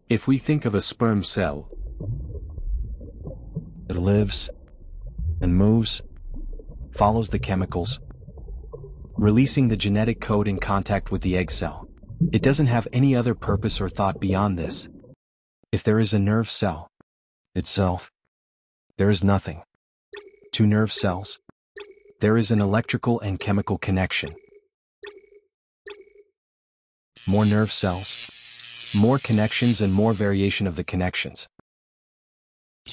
If we think of a sperm cell, It lives and moves, follows the chemicals, releasing the genetic code in contact with the egg cell. It doesn't have any other purpose or thought beyond this. If there is a nerve cell itself, there is nothing. Two nerve cells, there is an electrical and chemical connection. More nerve cells, more connections and more variation of the connections.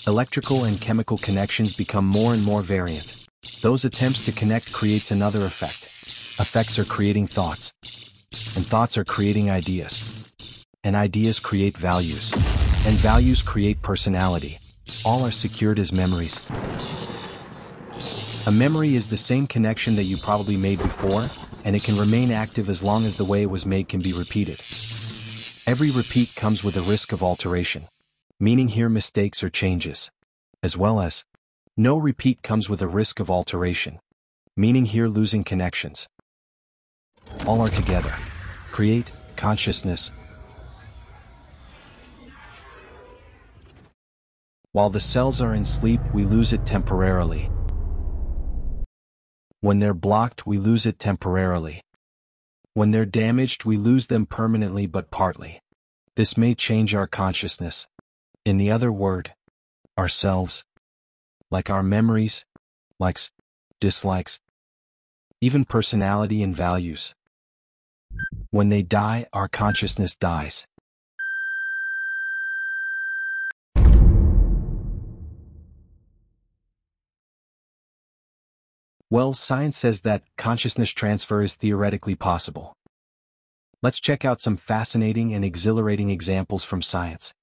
Electrical and chemical connections become more and more variant. Those attempts to connect creates another effect. Effects are creating thoughts, and thoughts are creating ideas. And ideas create values, and values create personality. All are secured as memories. A memory is the same connection that you probably made before, and it can remain active as long as the way it was made can be repeated. Every repeat comes with a risk of alteration, meaning here mistakes or changes, as well as no repeat comes with a risk of alteration, meaning here losing connections. All are together. Create consciousness. While the cells are in sleep, we lose it temporarily. When they're blocked, we lose it temporarily. When they're damaged, we lose them permanently but partly. This may change our consciousness. In the other word, ourselves, like our memories, likes, dislikes, even personality and values. When they die, our consciousness dies. Well, science says that consciousness transfer is theoretically possible. Let's check out some fascinating and exhilarating examples from science.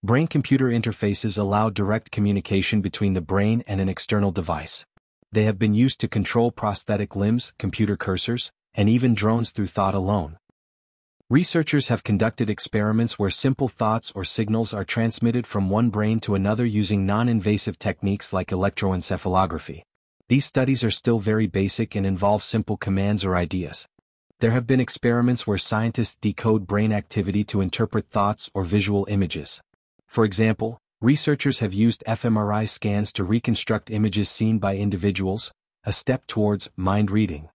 Brain-computer interfaces allow direct communication between the brain and an external device. They have been used to control prosthetic limbs, computer cursors, and even drones through thought alone. Researchers have conducted experiments where simple thoughts or signals are transmitted from one brain to another using non-invasive techniques like electroencephalography. These studies are still very basic and involve simple commands or ideas. There have been experiments where scientists decode brain activity to interpret thoughts or visual images. For example, researchers have used fMRI scans to reconstruct images seen by individuals, a step towards mind reading.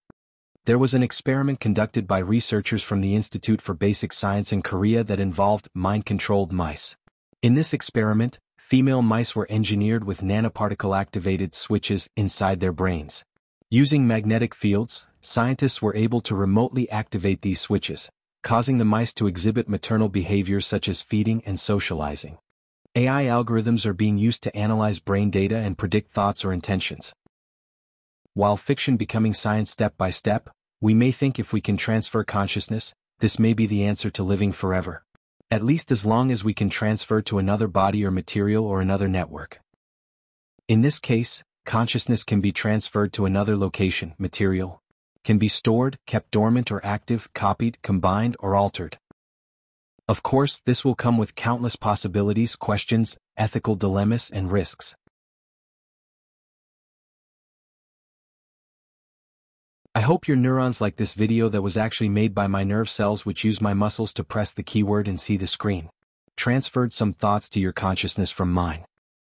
There was an experiment conducted by researchers from the Institute for Basic Science in Korea that involved mind-controlled mice. In this experiment, female mice were engineered with nanoparticle-activated switches inside their brains. Using magnetic fields, scientists were able to remotely activate these switches, causing the mice to exhibit maternal behaviors such as feeding and socializing. AI algorithms are being used to analyze brain data and predict thoughts or intentions. While fiction becoming science step by step, we may think if we can transfer consciousness, this may be the answer to living forever. At least as long as we can transfer to another body or material or another network. In this case, consciousness can be transferred to another location, material, can be stored, kept dormant or active, copied, combined, or altered. Of course, this will come with countless possibilities, questions, ethical dilemmas, and risks. I hope your neurons like this video that was actually made by my nerve cells which use my muscles to press the keyword and see the screen. Transferred some thoughts to your consciousness from mine.